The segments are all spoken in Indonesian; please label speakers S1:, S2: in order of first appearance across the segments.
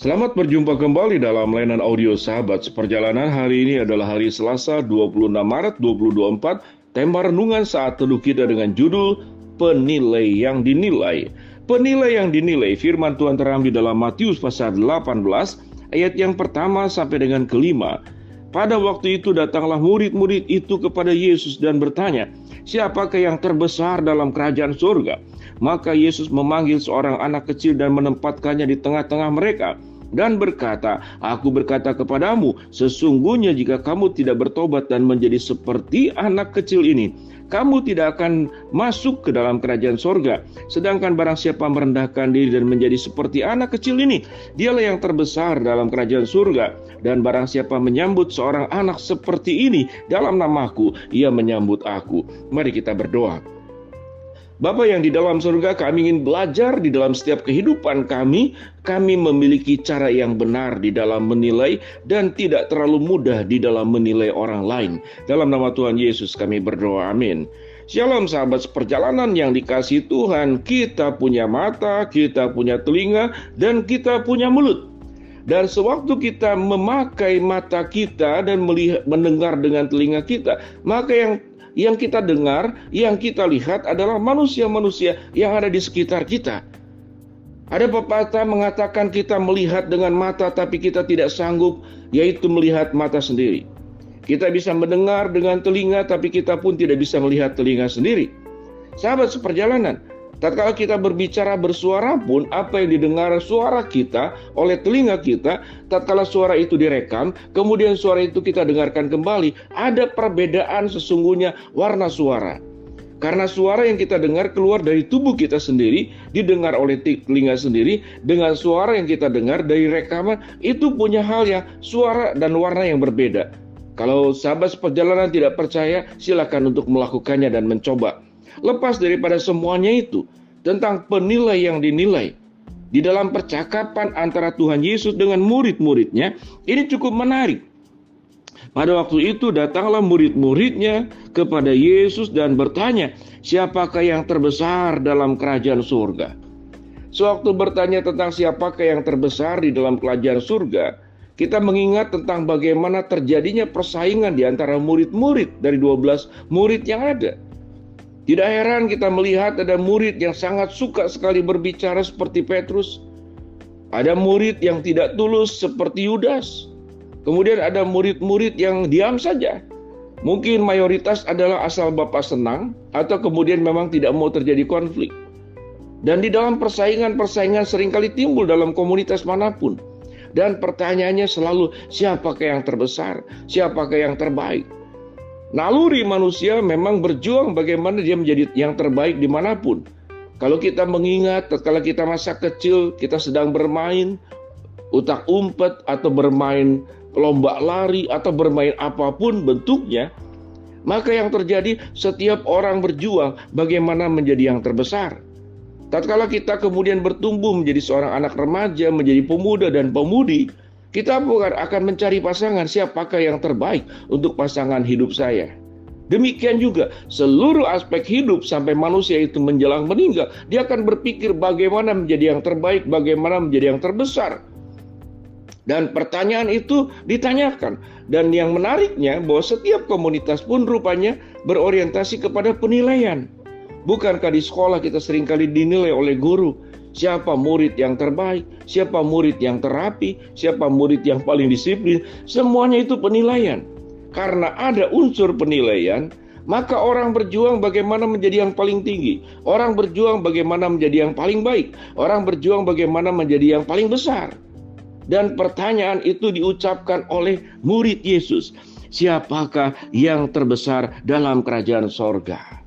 S1: Selamat berjumpa kembali dalam layanan audio Sahabat Seperjalanan. Hari ini adalah hari Selasa 26 Maret 2024. Tema renungan saat teduh kita dengan judul Penilai yang Dinilai. Penilai yang dinilai, firman Tuhan terambil dalam Matius pasal 18 ayat yang pertama sampai dengan kelima. Pada waktu itu datanglah murid-murid itu kepada Yesus dan bertanya, "Siapakah yang terbesar dalam kerajaan surga?" Maka Yesus memanggil seorang anak kecil dan menempatkannya di tengah-tengah mereka dan berkata, "Aku berkata kepadamu, sesungguhnya jika kamu tidak bertobat dan menjadi seperti anak kecil ini, kamu tidak akan masuk ke dalam kerajaan sorga. Sedangkan barang siapa merendahkan diri dan menjadi seperti anak kecil ini, dialah yang terbesar dalam kerajaan surga. Dan barang siapa menyambut seorang anak seperti ini dalam namaku, ia menyambut aku." Mari kita berdoa. Bapa yang di dalam surga, kami ingin belajar di dalam setiap kehidupan kami memiliki cara yang benar di dalam menilai dan tidak terlalu mudah di dalam menilai orang lain. Dalam nama Tuhan Yesus kami berdoa, amin. Shalom sahabat seperjalanan yang dikasihi Tuhan, kita punya mata, kita punya telinga, dan kita punya mulut. Dan sewaktu kita memakai mata kita dan mendengar dengan telinga kita, maka yang kita dengar, yang kita lihat adalah manusia-manusia yang ada di sekitar kita. Ada pepatah mengatakan kita melihat dengan mata tapi kita tidak sanggup, yaitu melihat mata sendiri. Kita bisa mendengar dengan telinga tapi kita pun tidak bisa melihat telinga sendiri. Sahabat seperjalanan, tatkala kita berbicara bersuara pun, apa yang didengar suara kita oleh telinga kita, tatkala suara itu direkam, kemudian suara itu kita dengarkan kembali, ada perbedaan sesungguhnya warna suara. Karena suara yang kita dengar keluar dari tubuh kita sendiri, didengar oleh telinga sendiri, dengan suara yang kita dengar dari rekaman, itu punya hal yang suara dan warna yang berbeda. Kalau sahabat seperjalanan tidak percaya, silakan untuk melakukannya dan mencoba. Lepas daripada semuanya itu, tentang penilai yang dinilai di dalam percakapan antara Tuhan Yesus dengan murid-muridnya, ini cukup menarik. Pada waktu itu datanglah murid-muridnya kepada Yesus dan bertanya, "Siapakah yang terbesar dalam kerajaan surga?" Sewaktu bertanya tentang siapakah yang terbesar di dalam kerajaan surga, kita mengingat tentang bagaimana terjadinya persaingan di antara murid-murid dari 12 murid yang ada. Tidak heran kita melihat ada murid yang sangat suka sekali berbicara seperti Petrus. Ada murid yang tidak tulus seperti Yudas. Kemudian ada murid-murid yang diam saja. Mungkin mayoritas adalah asal Bapa senang atau kemudian memang tidak mau terjadi konflik. Dan di dalam persaingan-persaingan seringkali timbul dalam komunitas manapun. Dan pertanyaannya selalu, siapakah yang terbesar? Siapakah yang terbaik? Naluri manusia memang berjuang bagaimana dia menjadi yang terbaik dimanapun. Kalau kita mengingat, kalau kita masa kecil, kita sedang bermain utak umpet atau bermain lomba lari atau bermain apapun bentuknya, maka yang terjadi setiap orang berjuang bagaimana menjadi yang terbesar. Tatkala kita kemudian bertumbuh menjadi seorang anak remaja, menjadi pemuda dan pemudi, kita bukan akan mencari pasangan siapakah yang terbaik untuk pasangan hidup saya. Demikian juga seluruh aspek hidup sampai manusia itu menjelang meninggal, dia akan berpikir bagaimana menjadi yang terbaik, bagaimana menjadi yang terbesar. Dan pertanyaan itu ditanyakan. Dan yang menariknya bahwa setiap komunitas pun rupanya berorientasi kepada penilaian. Bukankah di sekolah kita seringkali dinilai oleh guru? Siapa murid yang terbaik, siapa murid yang terapi, siapa murid yang paling disiplin. Semuanya itu penilaian. Karena ada unsur penilaian, maka orang berjuang bagaimana menjadi yang paling tinggi. Orang berjuang bagaimana menjadi yang paling baik. Orang berjuang bagaimana menjadi yang paling besar. Dan pertanyaan itu diucapkan oleh murid Yesus. Siapakah yang terbesar dalam kerajaan sorga?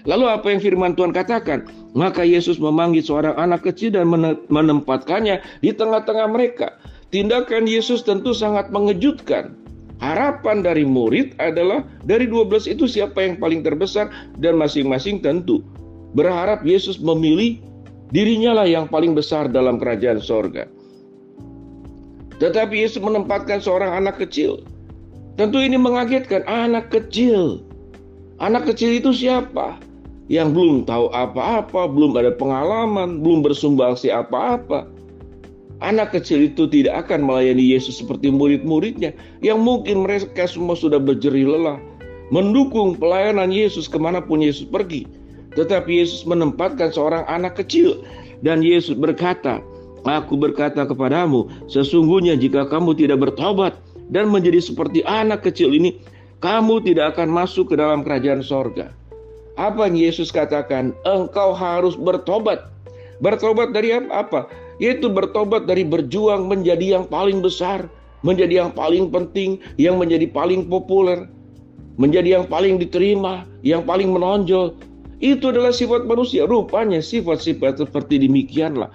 S1: Lalu apa yang firman Tuhan katakan? Maka Yesus memanggil seorang anak kecil dan menempatkannya di tengah-tengah mereka. Tindakan Yesus tentu sangat mengejutkan. Harapan dari murid adalah dari 12 itu siapa yang paling terbesar, dan masing-masing tentu berharap Yesus memilih dirinya lah yang paling besar dalam kerajaan sorga. Tetapi Yesus menempatkan seorang anak kecil. Tentu ini mengagetkan. Anak kecil. Anak kecil itu siapa? Yang belum tahu apa-apa, belum ada pengalaman, belum bersumbangsi apa-apa. Anak kecil itu tidak akan melayani Yesus seperti murid-muridnya yang mungkin mereka semua sudah berjerih lelah mendukung pelayanan Yesus kemanapun Yesus pergi. Tetapi Yesus menempatkan seorang anak kecil dan Yesus berkata, "Aku berkata kepadamu, sesungguhnya jika kamu tidak bertobat dan menjadi seperti anak kecil ini, kamu tidak akan masuk ke dalam kerajaan sorga." Apa yang Yesus katakan? Engkau harus bertobat. Bertobat dari apa? Yaitu bertobat dari berjuang menjadi yang paling besar, menjadi yang paling penting, yang menjadi paling populer, menjadi yang paling diterima, yang paling menonjol. Itu adalah sifat manusia. Rupanya sifat-sifat seperti demikianlah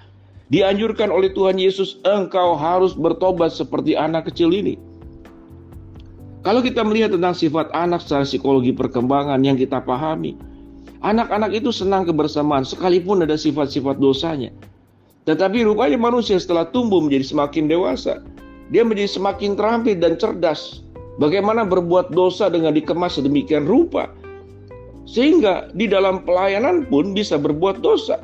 S1: dianjurkan oleh Tuhan Yesus. Engkau harus bertobat seperti anak kecil ini. Kalau kita melihat tentang sifat anak secara psikologi perkembangan yang kita pahami, anak-anak itu senang kebersamaan sekalipun ada sifat-sifat dosanya. Tetapi rupanya manusia setelah tumbuh menjadi semakin dewasa, dia menjadi semakin terampil dan cerdas. Bagaimana berbuat dosa dengan dikemas sedemikian rupa, sehingga di dalam pelayanan pun bisa berbuat dosa.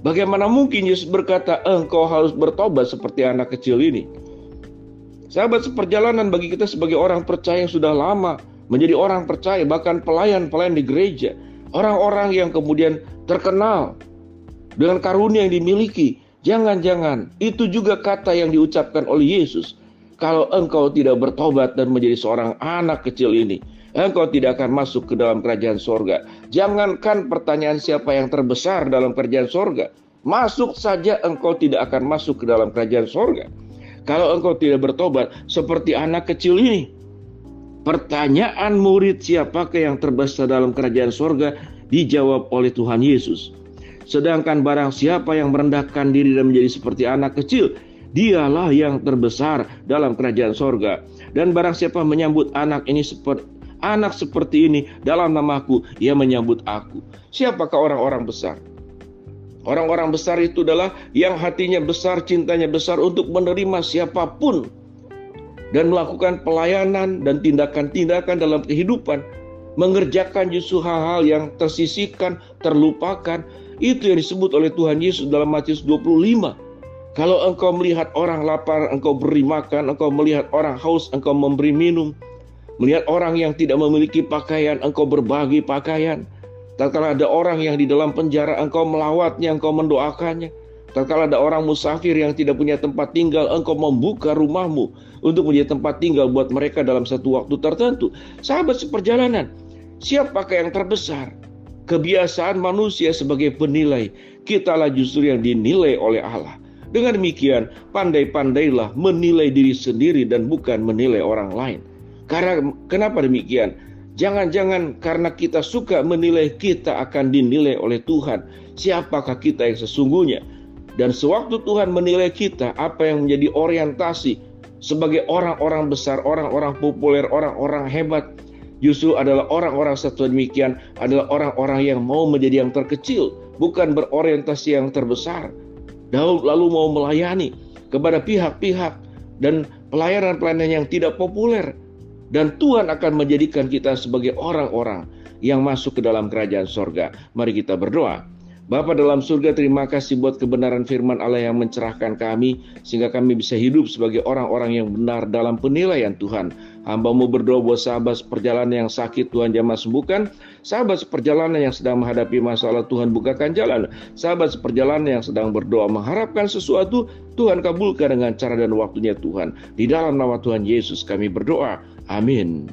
S1: Bagaimana mungkin Yesus berkata, engkau harus bertobat seperti anak kecil ini? Sahabat, seperjalanan bagi kita sebagai orang percaya yang sudah lama menjadi orang percaya, bahkan pelayan-pelayan di gereja, orang-orang yang kemudian terkenal dengan karunia yang dimiliki. Jangan-jangan itu juga kata yang diucapkan oleh Yesus. Kalau engkau tidak bertobat dan menjadi seorang anak kecil ini, engkau tidak akan masuk ke dalam kerajaan sorga. Jangankan pertanyaan siapa yang terbesar dalam kerajaan sorga, masuk saja engkau tidak akan masuk ke dalam kerajaan sorga. Kalau engkau tidak bertobat seperti anak kecil ini. Pertanyaan murid siapakah yang terbesar dalam kerajaan sorga dijawab oleh Tuhan Yesus. Sedangkan barang siapa yang merendahkan diri dan menjadi seperti anak kecil, dialah yang terbesar dalam kerajaan sorga. Dan barang siapa menyambut anak seperti ini dalam namaku, ia menyambut aku. Siapakah orang-orang besar? Orang-orang besar itu adalah yang hatinya besar, cintanya besar untuk menerima siapapun dan melakukan pelayanan dan tindakan-tindakan dalam kehidupan, mengerjakan justru hal-hal yang tersisihkan, terlupakan. Itu yang disebut oleh Tuhan Yesus dalam Matius 25. Kalau engkau melihat orang lapar, engkau beri makan. Engkau melihat orang haus, engkau memberi minum. Melihat orang yang tidak memiliki pakaian, engkau berbagi pakaian. Tatkala ada orang yang di dalam penjara, engkau melawatnya, engkau mendoakannya. Tatkala ada orang musafir yang tidak punya tempat tinggal, engkau membuka rumahmu untuk menjadi tempat tinggal buat mereka dalam satu waktu tertentu. Sahabat seperjalanan, siapakah yang terbesar? Kebiasaan manusia sebagai penilai, kitalah justru yang dinilai oleh Allah. Dengan demikian, pandai-pandailah menilai diri sendiri dan bukan menilai orang lain. Karena kenapa demikian? Jangan-jangan karena kita suka menilai, kita akan dinilai oleh Tuhan. Siapakah kita yang sesungguhnya? Dan sewaktu Tuhan menilai kita, apa yang menjadi orientasi sebagai orang-orang besar, orang-orang populer, orang-orang hebat, justru adalah orang-orang seperti demikian adalah orang-orang yang mau menjadi yang terkecil, bukan berorientasi yang terbesar. Lalu mau melayani kepada pihak-pihak dan pelayanan-pelayanan yang tidak populer. Dan Tuhan akan menjadikan kita sebagai orang-orang yang masuk ke dalam kerajaan sorga. Mari kita berdoa. Bapa dalam surga, terima kasih buat kebenaran firman Allah yang mencerahkan kami, sehingga kami bisa hidup sebagai orang-orang yang benar dalam penilaian Tuhan. Hamba-Mu berdoa buat sahabat seperjalanan yang sakit, Tuhan jamah sembuhkan. Sahabat seperjalanan yang sedang menghadapi masalah, Tuhan bukakan jalan. Sahabat seperjalanan yang sedang berdoa mengharapkan sesuatu, Tuhan kabulkan dengan cara dan waktunya Tuhan. Di dalam nama Tuhan Yesus kami berdoa. Amin.